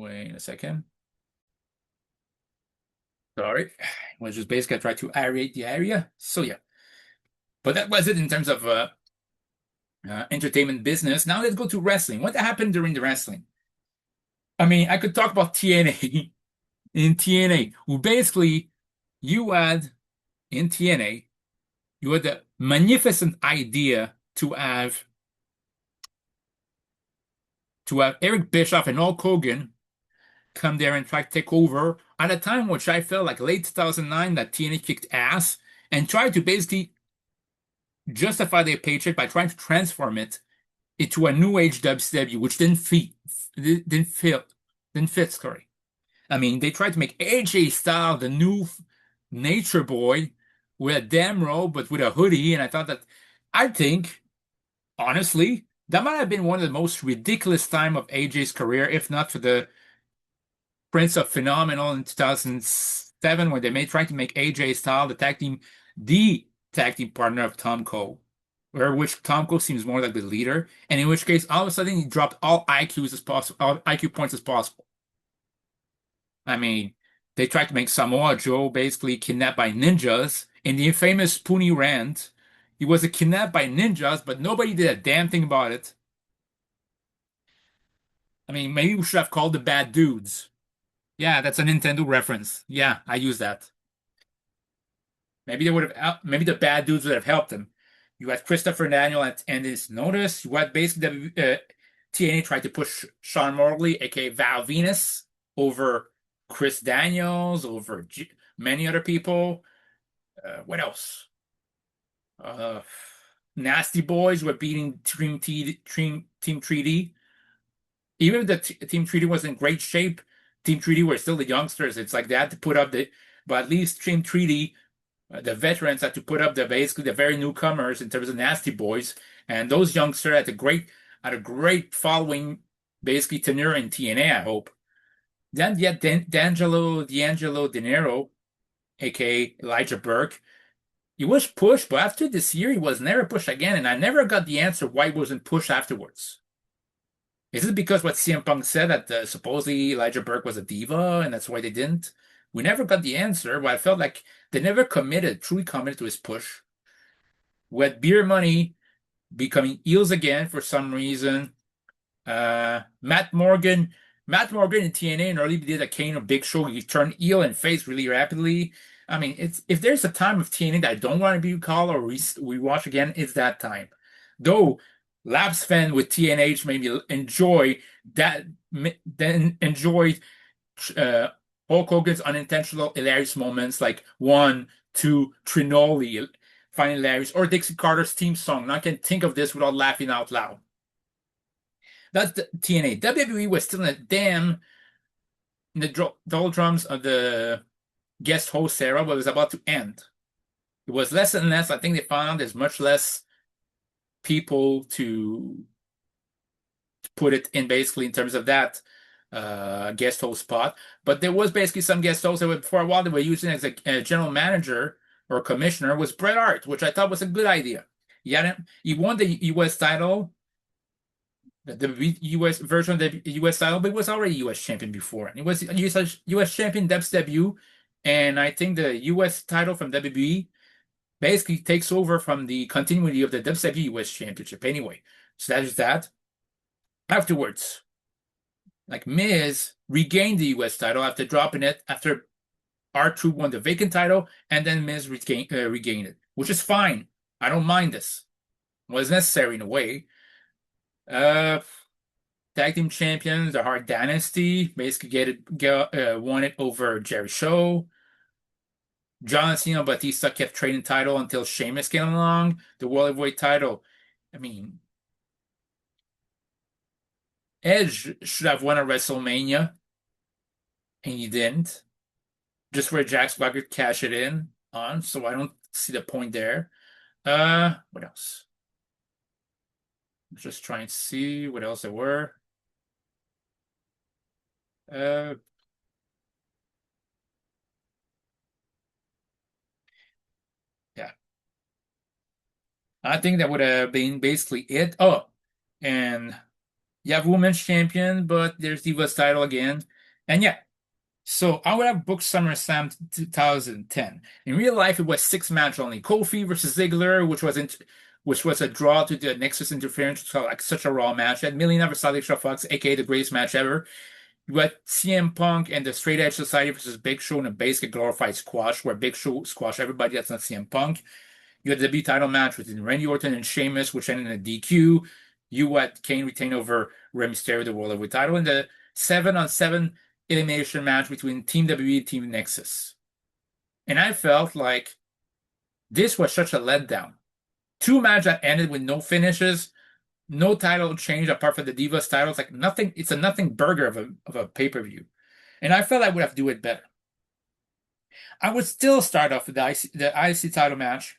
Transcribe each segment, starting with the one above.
Wait a second. Sorry. Was just basically I tried to aerate the area. So yeah. But that was it in terms of entertainment business. Now let's go to wrestling. What happened during the wrestling? I mean, I could talk about TNA in TNA, who basically you had in TNA, you had the magnificent idea to have Eric Bischoff and Hulk Hogan come there and try to take over at a time which I felt like late 2009 that TNA kicked ass and tried to basically justify their paycheck by trying to transform it into a new age WCW, which didn't fit, sorry. I mean, they tried to make AJ Styles the new Nature Boy with a damn robe, but with a hoodie, and I think, honestly, that might have been one of the most ridiculous time of AJ's career, if not for the Prince of Phenomenal in 2007, when they made trying to make AJ Styles the tag team partner of Tom Cole, where which Tom Cole seems more like the leader, and in which case all of a sudden he dropped all IQs as possible, all IQ points as possible. I mean, they tried to make Samoa Joe basically kidnapped by ninjas in the infamous Pony Rant. He was kidnapped by ninjas, but nobody did a damn thing about it. I mean, maybe we should have called the bad dudes. Yeah, that's a Nintendo reference. Yeah, I use that. Maybe they would have, maybe the bad dudes would have helped him. You had Christopher Daniel and his notice. You had basically TNA tried to push Sean Morley, aka Val Venus, over Chris Daniels, over many other people. What else? Uh, Nasty Boys were beating Team Treaty. Even if the Team Treaty was in great shape, Team Treaty were still the youngsters. It's like they had to put up but at least Team Treaty, the veterans had to put up basically the very newcomers in terms of Nasty Boys, and those youngsters had a great following, basically tenure in TNA. I hope. Then yet D'Angelo De Niro, aka Elijah Burke, he was pushed, but after this year he was never pushed again, and I never got the answer why he wasn't pushed afterwards. Is it because what CM Punk said that supposedly Elijah Burke was a diva and that's why they didn't? We never got the answer, but I felt like they never truly committed to his push. With Beer Money becoming heels again for some reason. Matt Morgan in TNA and early did a Kane or Big Show. He turned heel and face really rapidly. I mean, if there's a time of TNA that I don't want to be recalled or we watch again, it's that time. Though Labs fan with TNH made me enjoy that, then enjoy uh, Hulk Hogan's unintentional hilarious moments like one, two, Trinoli, finding hilarious, or Dixie Carter's theme song. Now I can think of this without laughing out loud. That's the TNA. WWE was still in the doldrums of the guest host era, but it was about to end. It was less and less. I think they found there's much less people to put it in basically in terms of that guest host spot. But there was basically some guest hosts that for a while they were using as a general manager or commissioner was Bret Hart, which I thought was a good idea. He won the U.S. title, the U.S. version of the U.S. title, but he was already U.S. champion before. He was U.S. champion WCW, and I think the U.S. title from WWE basically takes over from the continuity of the WWE U.S. Championship anyway. So that is that. Afterwards, like Miz regained the U.S. title after dropping it after R-Truth won the vacant title, and then Miz regained it, which is fine. I don't mind this. It was necessary in a way. Uh, Tag team champions, the Hart Dynasty, basically won it over Jerry Show. John Cena Batista kept trading title until Sheamus came along. The World Heavyweight title. I mean, Edge should have won at WrestleMania, and he didn't. Just for Jack Swagger to cash it in on, so I don't see the point there. What else? I'm just trying to see what else there were. Uh, yeah, I think that would have been basically it. Oh, and You have women's champion, but there's Divas title again. And yeah, so I would have booked SummerSlam 2010. In real life, it was six match only. Kofi versus Ziggler, which was a draw to the Nexus interference, so like such a raw match. You had Melina versus Alicia Fox, aka the greatest match ever. You had CM Punk and the Straight Edge Society versus Big Show in a basic glorified squash, where Big Show squashed everybody that's not CM Punk. You had the debut title match between Randy Orton and Sheamus, which ended in a DQ. You had Kane retain over Rey Mysterio, the World Heavyweight title, in the 7-on-7 elimination match between Team WWE and Team Nexus. And I felt like this was such a letdown. Two matches that ended with no finishes, no title change apart from the Divas titles, like nothing. It's a nothing burger of a pay-per-view. And I felt I would have to do it better. I would still start off with the IC title match,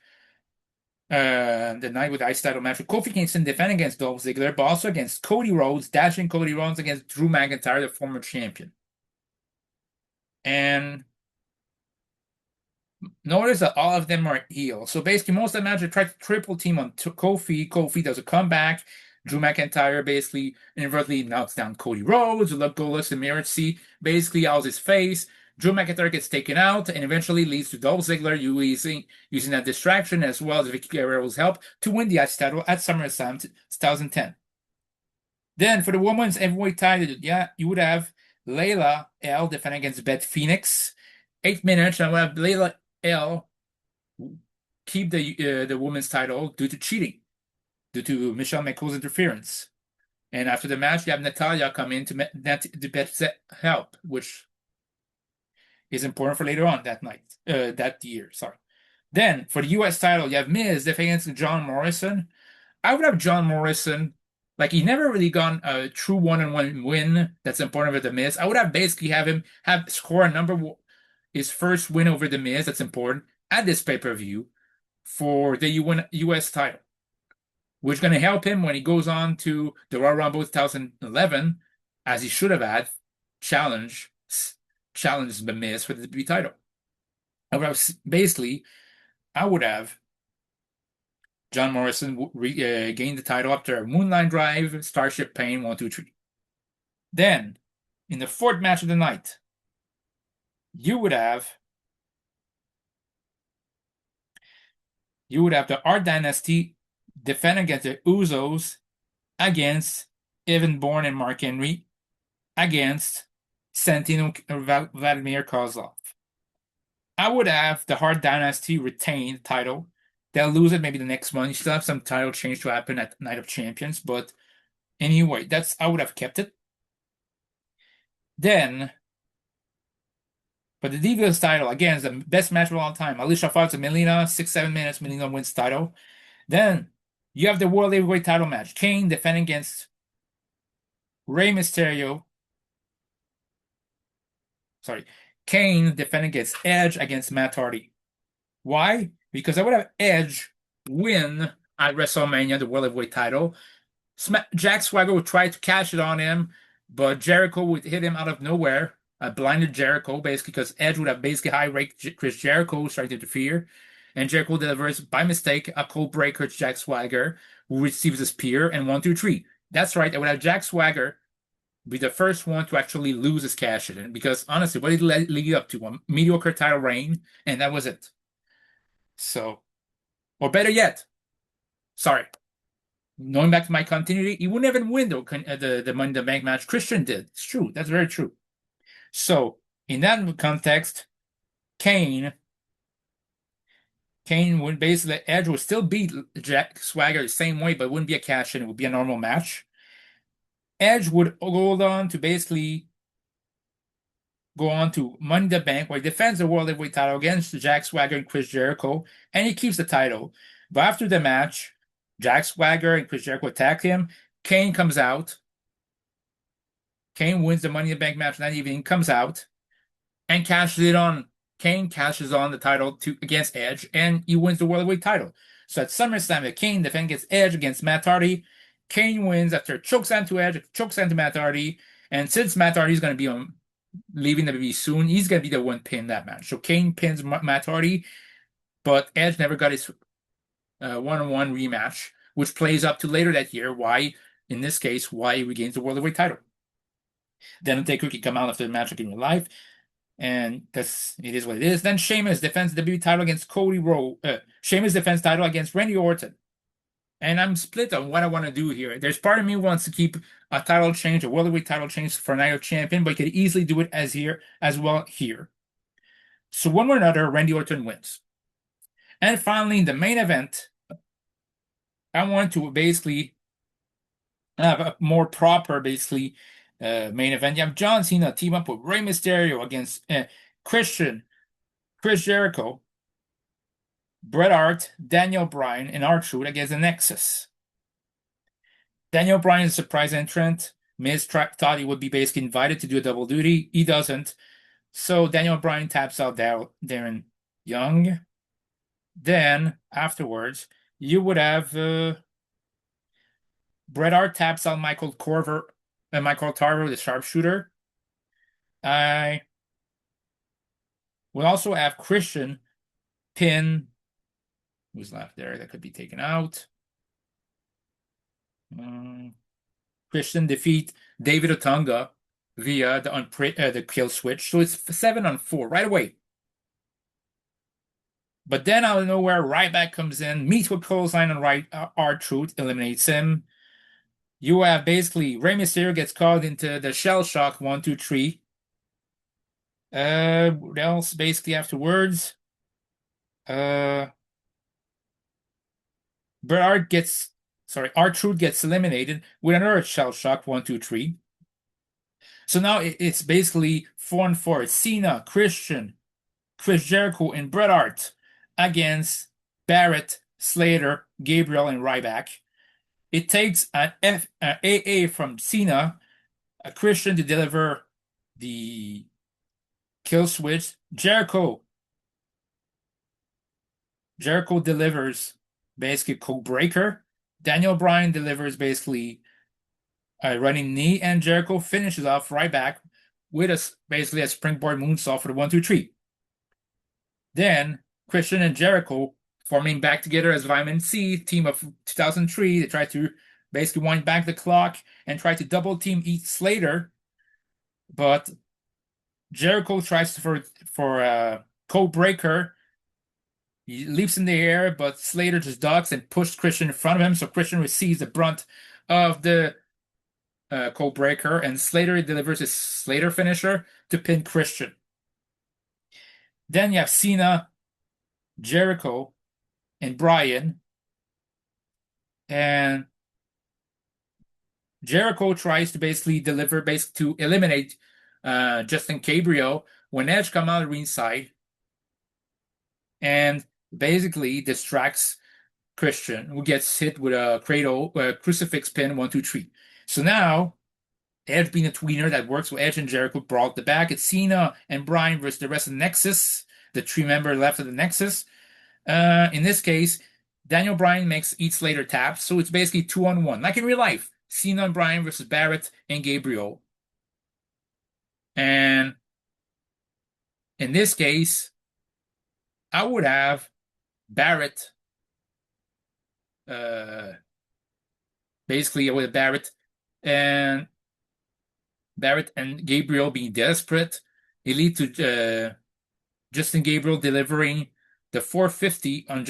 the night with the IC title match with Kofi Kingston defending against Dolph Ziggler, but also against Cody Rhodes, dashing Cody Rhodes against Drew McIntyre, the former champion. And notice that all of them are heel. So basically, most of the matches try to triple team on Kofi. Kofi does a comeback. Drew McIntyre basically inadvertently knocks down Cody Rhodes. Look, go look the mirror, see basically out his face. Drew McIntyre gets taken out and eventually leads to Dolph Ziggler using that distraction as well as Vicky Guerrero's help to win the IC title at SummerSlam 2010. Then for the women's heavyweight title, yeah, you would have Layla L defending against Beth Phoenix. 8 minutes, and we have Layla L keep the women's title due to cheating, due to Michelle McCool's interference. And after the match, you have Natalya come in to Beth's help, which is important for later on that night, that year. Sorry. Then for the U.S. title, you have Miz defending against John Morrison. I would have John Morrison. Like he never really gone a true one-on-one win that's important with the Miz. I would have basically have him score a his first win over the Miz that's important at this pay-per-view for the U.S. title, which is going to help him when he goes on to the Royal Rumble 2011, as he should have had challenge the Miz for the WWE title. I would have John Morrison gain the title after a Moonline Drive, Starship Pain, 1, 2, 3. Then, in the fourth match of the night, you would have the Art Dynasty defend against the Usos against Evan Bourne and Mark Henry against Santino Vladimir Kozlov. I would have the Hart Dynasty retain the title. They'll lose it maybe the next month. You still have some title change to happen at Night of Champions, but anyway, I would have kept it. Then, for the Divas title, again, is the best match of all time. Alicia Fox and Melina, 6-7 minutes. Melina wins title. Then you have the World Heavyweight title match. Kane defending against Rey Mysterio. Sorry. Kane defending against Edge against Matt Hardy. Why? Because I would have Edge win at WrestleMania, the World Heavyweight title. Jack Swagger would try to cash it on him, but Jericho would hit him out of nowhere. Blinded Jericho, basically, because Edge would have basically high-raked Chris Jericho, trying to interfere. And Jericho delivers, by mistake, a cold breaker to Jack Swagger, who receives a spear, and 1, 2, 3. That's right, I would have Jack Swagger be the first one to actually lose his cash-in, because honestly, what did he lead up to? A mediocre title reign, and that was it. So, or better yet, sorry, going back to my continuity, he wouldn't even win the Money in the Bank match. Christian did. It's true. That's very true. So, in that context, Kane would basically, Edge would still beat Jack Swagger the same way, but it wouldn't be a cash-in. It would be a normal match. Edge would go on to basically go on to Money in the Bank, where he defends the World Heavyweight title against Jack Swagger and Chris Jericho, and he keeps the title. But after the match, Jack Swagger and Chris Jericho attack him. Kane comes out. Kane wins the Money in the Bank match that evening, comes out, and cashes it on. Kane cashes on the title against Edge, and he wins the World Heavyweight title. So at SummerSlam, Kane defends against Edge against Matt Hardy. Kane wins after chokeslam to Edge, chokeslam to Matt Hardy, and since Matt Hardy is going to be leaving the WWE soon, he's going to be the one pin that match. So Kane pins Matt Hardy, but Edge never got his one-on-one rematch, which plays up to later that year. Why? in this case, why he regains the World Heavyweight title. Then Undertaker can come out after the match again in life, and that's it is what it is. Then Sheamus defends the WWE title against Cody Rhodes. Sheamus defends title against Randy Orton. And I'm split on what I want to do here. There's part of me who wants to keep a title change, a World Heavyweight title change for Night of Champion, but you could easily do it as well here. So one way or another, Randy Orton wins. And finally, in the main event, I want to basically have a more proper, main event. You have John Cena team up with Rey Mysterio against Christian, Chris Jericho, Bret Hart, Daniel Bryan, and R-Truth against the Nexus. Daniel Bryan is a surprise entrant. Miz thought he would be basically invited to do a double duty. He doesn't. So Daniel Bryan taps out Darren Young. Then, afterwards, you would have Bret Hart taps out Michael Tarver, the sharpshooter. I will also have Christian pin. Who's left there that could be taken out? Christian defeat David Otunga via the kill switch. So it's 7-on-4 right away. But then out of nowhere, Ryback comes in, meets with clothesline on R-Truth, eliminates him. You have basically Rey Mysterio gets called into the shell shock 1, 2, 3. What else basically afterwards? R-Truth gets eliminated with another shell shock 1, 2, 3. So now it's basically 4-on-4. Cena, Christian, Chris Jericho, and Bret Hart against Barrett, Slater, Gabriel, and Ryback. It takes an AA from Cena, a Christian to deliver the kill switch. Jericho delivers basically code breaker. Daniel Bryan delivers basically a running knee, and Jericho finishes off Ryback with basically a springboard moonsault for the 1, 2, 3. Then Christian and Jericho forming back together as Vitamin C, team of 2003. They try to basically wind back the clock and try to double team Heath Slater, but Jericho tries for code breaker. He leaps in the air, but Slater just ducks and pushes Christian in front of him, so Christian receives the brunt of the code breaker, and Slater delivers his Slater finisher to pin Christian. Then you have Cena, Jericho, and Bryan, and Jericho tries to basically to eliminate Justin Gabriel when Edge comes out of ringside and basically distracts Christian, who gets hit with a crucifix pin 1, 2, 3. So now Edge being a tweener that works with Edge and Jericho brought the back. It's Cena and Bryan versus the rest of the Nexus, the 3-member left of the Nexus. In this case, Daniel Bryan makes Heath Slater tap, so it's basically 2-on-1, like in real life. Cena and Bryan versus Barrett and Gabriel. And in this case, I would have Barrett, basically with Barrett and Gabriel being desperate. It leads to Justin Gabriel delivering the 450 on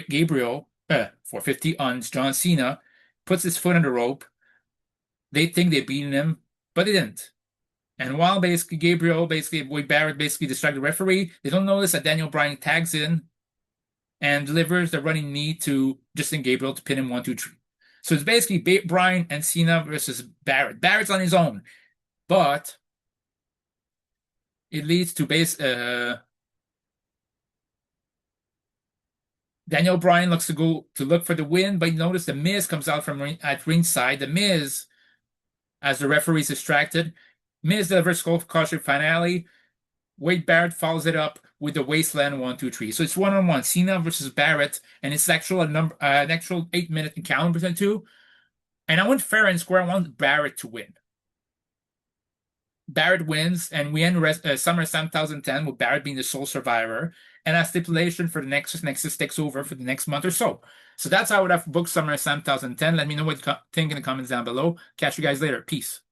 Gabriel, 450 on John Cena, puts his foot on the rope. They think they're beating him, but they didn't. And while basically Barrett basically distracted the referee, they don't notice that Daniel Bryan tags in and delivers the running knee to Justin Gabriel to pin him 1, 2, 3. So it's basically Bryan and Cena versus Barrett. Barrett's on his own, but it leads to Daniel Bryan looks to look for the win, but you notice the Miz comes out at ringside. The Miz, as the referee's distracted, Miz delivers caution finale. Wade Barrett follows it up with the wasteland 1, 2, 3. So it's 1-on-1, Cena versus Barrett, and it's an actual 8-minute encounter between the two. And I went fair and square. I want Barrett to win. Barrett wins, and we end SummerSlam 2010 with Barrett being the sole survivor. And a stipulation for the Nexus takes over for the next month or so. So that's how I would have booked SummerSlam 2010. Let me know what you think in the comments down below. Catch you guys later. Peace.